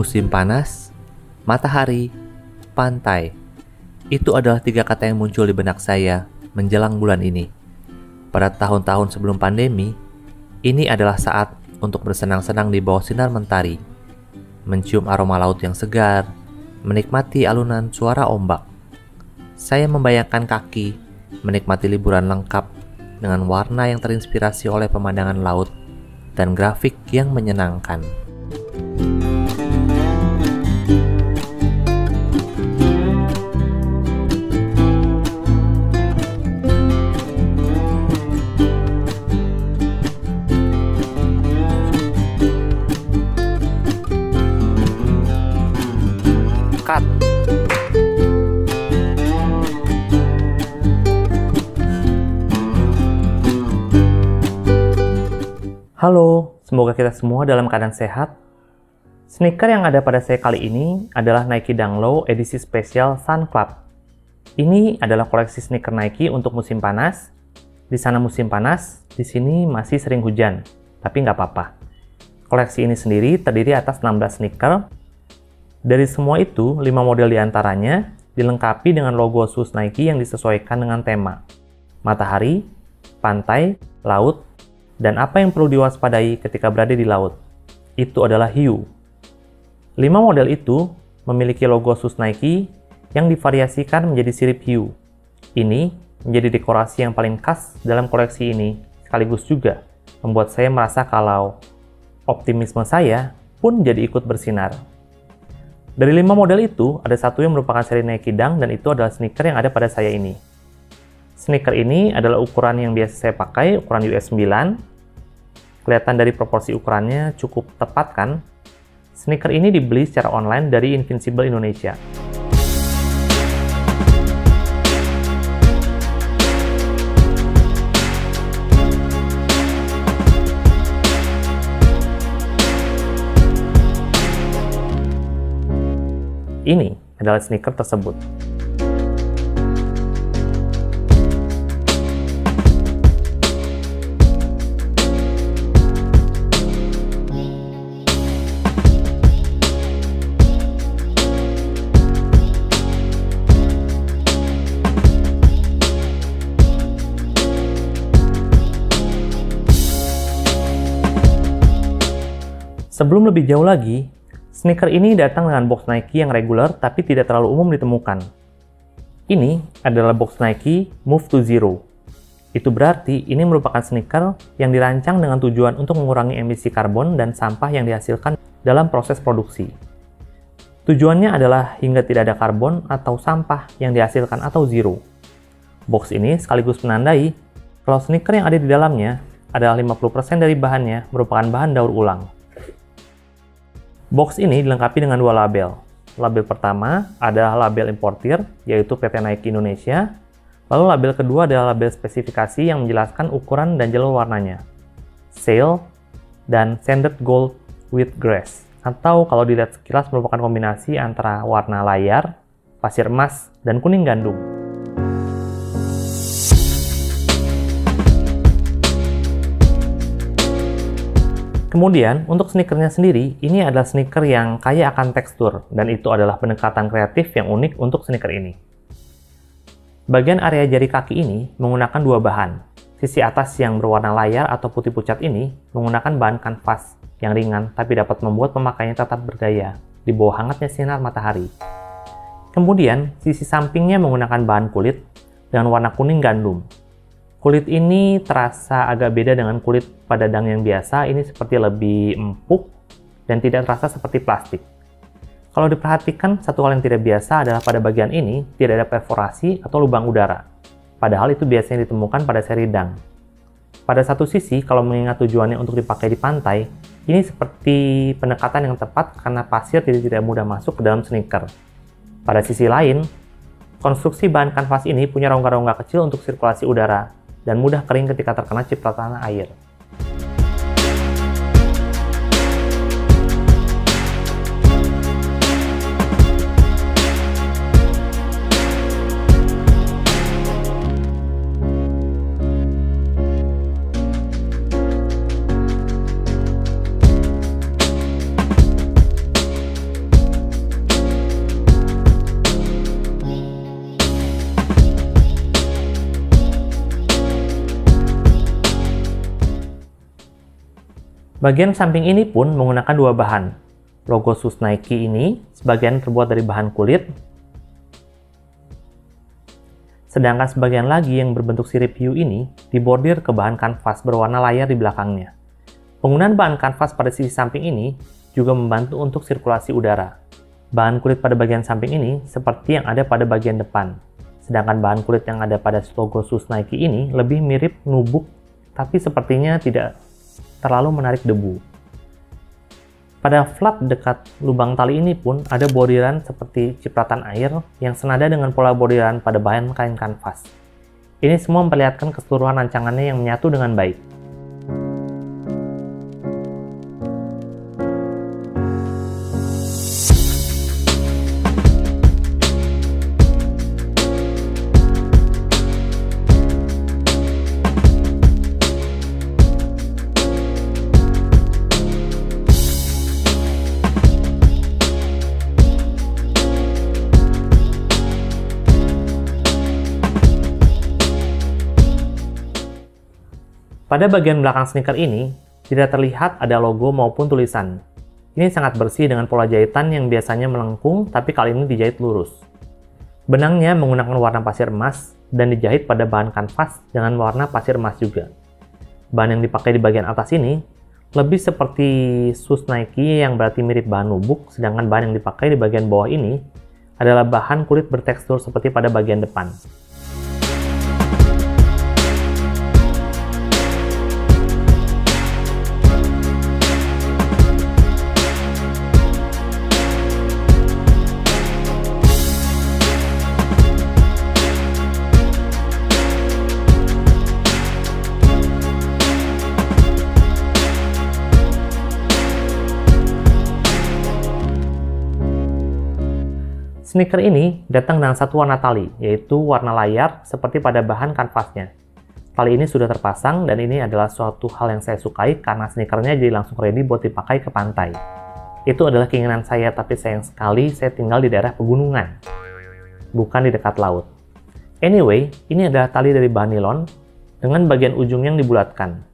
Musim panas, matahari, pantai. Itu adalah 3 kata yang muncul di benak saya menjelang bulan ini. Pada tahun-tahun sebelum pandemi, ini adalah saat untuk bersenang-senang di bawah sinar mentari, mencium aroma laut yang segar, menikmati alunan suara ombak. Saya membayangkan kaki menikmati liburan lengkap dengan warna yang terinspirasi oleh pemandangan laut dan grafik yang menyenangkan. Cut. Halo, semoga kita semua dalam keadaan sehat. Sneaker yang ada pada saya kali ini adalah Nike Dunk Low edisi spesial Sun Club. Ini adalah koleksi sneaker Nike untuk musim panas. Di sana musim panas, di sini masih sering hujan, tapi nggak apa-apa. Koleksi ini sendiri terdiri atas 16 sneaker. Dari semua itu, 5 model diantaranya dilengkapi dengan logo shoes Nike yang disesuaikan dengan tema matahari, pantai, laut, dan apa yang perlu diwaspadai ketika berada di laut. Itu adalah hiu. 5 model itu memiliki logo shoes Nike yang divariasikan menjadi sirip hiu. Ini menjadi dekorasi yang paling khas dalam koleksi ini, sekaligus juga membuat saya merasa kalau optimisme saya pun jadi ikut bersinar. Dari 5 model itu, ada satu yang merupakan seri Nike Dunk dan itu adalah sneaker yang ada pada saya ini. Sneaker ini adalah ukuran yang biasa saya pakai, ukuran US 9. Kelihatan dari proporsi ukurannya cukup tepat kan? Sneaker ini dibeli secara online dari Invincible Indonesia. Ini adalah sneaker tersebut. Sebelum lebih jauh lagi, sneaker ini datang dengan box Nike yang reguler tapi tidak terlalu umum ditemukan. Ini adalah box Nike Move to Zero. Itu berarti ini merupakan sneaker yang dirancang dengan tujuan untuk mengurangi emisi karbon dan sampah yang dihasilkan dalam proses produksi. Tujuannya adalah hingga tidak ada karbon atau sampah yang dihasilkan atau zero. Box ini sekaligus menandai kalau sneaker yang ada di dalamnya adalah 50% dari bahannya merupakan bahan daur ulang. Box ini dilengkapi dengan 2 label. Label pertama adalah label importir, yaitu PT Nike Indonesia. Lalu label kedua adalah label spesifikasi yang menjelaskan ukuran dan jalur warnanya. Sail dan Sanded Gold with Grass. Atau kalau dilihat sekilas merupakan kombinasi antara warna layar, pasir emas, dan kuning gandum. Kemudian, untuk sneakernya sendiri, ini adalah sneaker yang kaya akan tekstur, dan itu adalah pendekatan kreatif yang unik untuk sneaker ini. Bagian area jari kaki ini menggunakan 2 bahan. Sisi atas yang berwarna layar atau putih pucat ini menggunakan bahan kanvas yang ringan, tapi dapat membuat pemakaiannya tetap bergaya di bawah hangatnya sinar matahari. Kemudian, sisi sampingnya menggunakan bahan kulit dengan warna kuning gandum. Kulit ini terasa agak beda dengan kulit pada dang yang biasa, ini seperti lebih empuk dan tidak terasa seperti plastik. Kalau diperhatikan, satu hal yang tidak biasa adalah pada bagian ini tidak ada perforasi atau lubang udara. Padahal itu biasanya ditemukan pada seri dang. Pada satu sisi, kalau mengingat tujuannya untuk dipakai di pantai, ini seperti pendekatan yang tepat karena pasir tidak mudah masuk ke dalam sneaker. Pada sisi lain, konstruksi bahan kanvas ini punya rongga-rongga kecil untuk sirkulasi udara dan mudah kering ketika terkena cipratan air. Bagian samping ini pun menggunakan dua bahan. Logo shoes Nike ini sebagian terbuat dari bahan kulit, sedangkan sebagian lagi yang berbentuk sirip hiu ini dibordir ke bahan kanvas berwarna layar di belakangnya. Penggunaan bahan kanvas pada sisi samping ini juga membantu untuk sirkulasi udara. Bahan kulit pada bagian samping ini seperti yang ada pada bagian depan, sedangkan bahan kulit yang ada pada logo shoes Nike ini lebih mirip nubuk, tapi sepertinya tidak terlalu menarik debu. Pada flap dekat lubang tali ini pun ada bordiran seperti cipratan air yang senada dengan pola bordiran pada bahan kain kanvas. Ini semua memperlihatkan keseluruhan rancangannya yang menyatu dengan baik. Pada bagian belakang sneaker ini, tidak terlihat ada logo maupun tulisan. Ini sangat bersih dengan pola jahitan yang biasanya melengkung, tapi kali ini dijahit lurus. Benangnya menggunakan warna pasir emas dan dijahit pada bahan kanvas dengan warna pasir emas juga. Bahan yang dipakai di bagian atas ini lebih seperti shoes Nike yang berarti mirip bahan nubuk, sedangkan bahan yang dipakai di bagian bawah ini adalah bahan kulit bertekstur seperti pada bagian depan. Sneaker ini datang dengan satu warna tali, yaitu warna layar seperti pada bahan kanvasnya. Tali ini sudah terpasang dan ini adalah suatu hal yang saya sukai karena sneakernya jadi langsung ready buat dipakai ke pantai. Itu adalah keinginan saya, tapi sayang sekali saya tinggal di daerah pegunungan, bukan di dekat laut. Anyway, ini adalah tali dari bahan nilon dengan bagian ujung yang dibulatkan.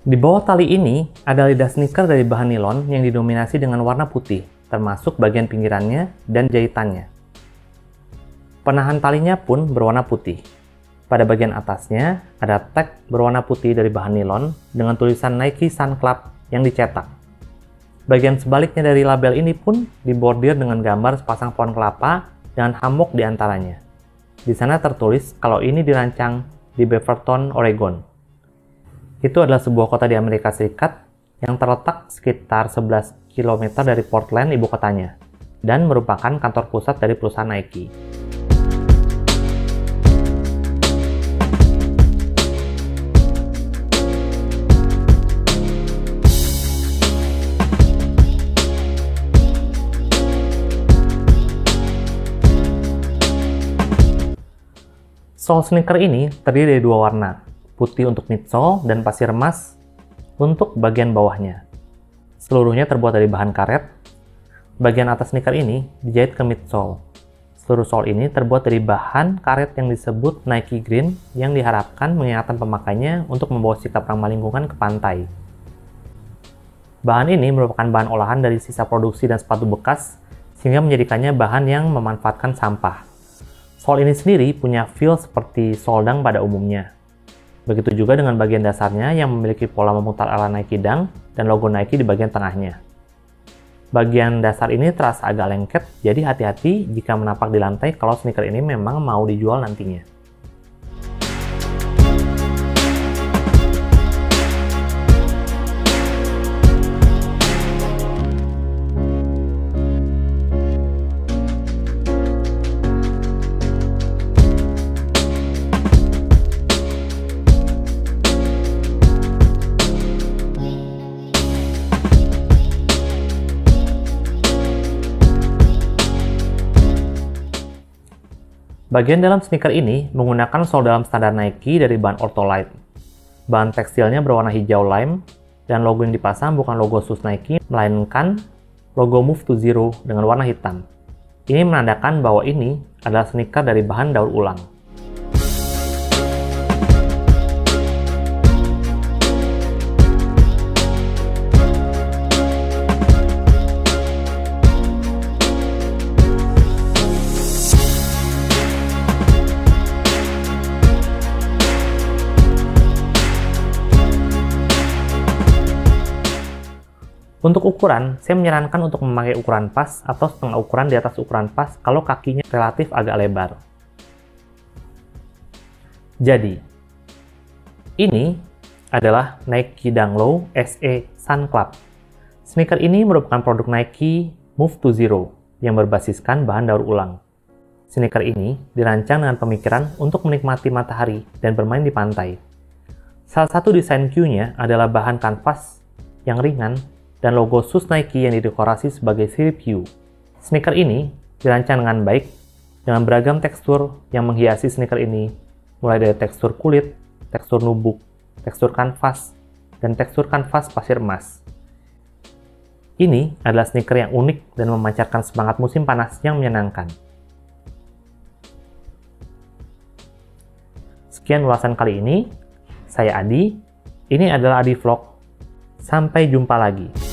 Di bawah tali ini ada lidah sneaker dari bahan nilon yang didominasi dengan warna putih, termasuk bagian pinggirannya dan jahitannya. Penahan talinya pun berwarna putih. Pada bagian atasnya ada tag berwarna putih dari bahan nilon dengan tulisan Nike Sun Club yang dicetak. Bagian sebaliknya dari label ini pun dibordir dengan gambar sepasang pohon kelapa dengan hammock di antaranya. Di sana tertulis kalau ini dirancang di Beaverton, Oregon. Itu adalah sebuah kota di Amerika Serikat yang terletak sekitar 11 km dari Portland, ibu kotanya, dan merupakan kantor pusat dari perusahaan Nike. Sol sneaker ini terdiri dari dua warna, putih untuk midsole dan pasir emas untuk bagian bawahnya. Seluruhnya terbuat dari bahan karet. Bagian atas sneaker ini dijahit ke midsole. Seluruh sol ini terbuat dari bahan karet yang disebut Nike Green yang diharapkan mengingatkan pemakainya untuk membawa sikap ramah lingkungan ke pantai. Bahan ini merupakan bahan olahan dari sisa produksi dan sepatu bekas sehingga menjadikannya bahan yang memanfaatkan sampah. Sol ini sendiri punya feel seperti soldang pada umumnya. Begitu juga dengan bagian dasarnya yang memiliki pola memutar ala Nike Dunk dan logo Nike di bagian tengahnya. Bagian dasar ini terasa agak lengket, jadi hati-hati jika menapak di lantai kalau sneaker ini memang mau dijual nantinya. Bagian dalam sneaker ini menggunakan sol dalam standar Nike dari bahan Ortholite. Bahan tekstilnya berwarna hijau lime, dan logo yang dipasang bukan logo shoes Nike, melainkan logo Move to Zero dengan warna hitam. Ini menandakan bahwa ini adalah sneaker dari bahan daur ulang. Untuk ukuran, saya menyarankan untuk memakai ukuran pas atau setengah ukuran di atas ukuran pas kalau kakinya relatif agak lebar. Jadi, ini adalah Nike Dunk Low SE Sun Club. Sneaker ini merupakan produk Nike Move to Zero yang berbasiskan bahan daur ulang. Sneaker ini dirancang dengan pemikiran untuk menikmati matahari dan bermain di pantai. Salah satu desain Q-nya adalah bahan kanvas yang ringan dan logo shoes Nike yang didekorasi sebagai sirip Q. Sneaker ini dirancang dengan baik dengan beragam tekstur yang menghiasi sneaker ini, mulai dari tekstur kulit, tekstur nubuk, tekstur kanvas, dan tekstur kanvas pasir emas. Ini adalah sneaker yang unik dan memancarkan semangat musim panas yang menyenangkan. Sekian ulasan kali ini. Saya Adi. Ini adalah Adi Vlog. Sampai jumpa lagi.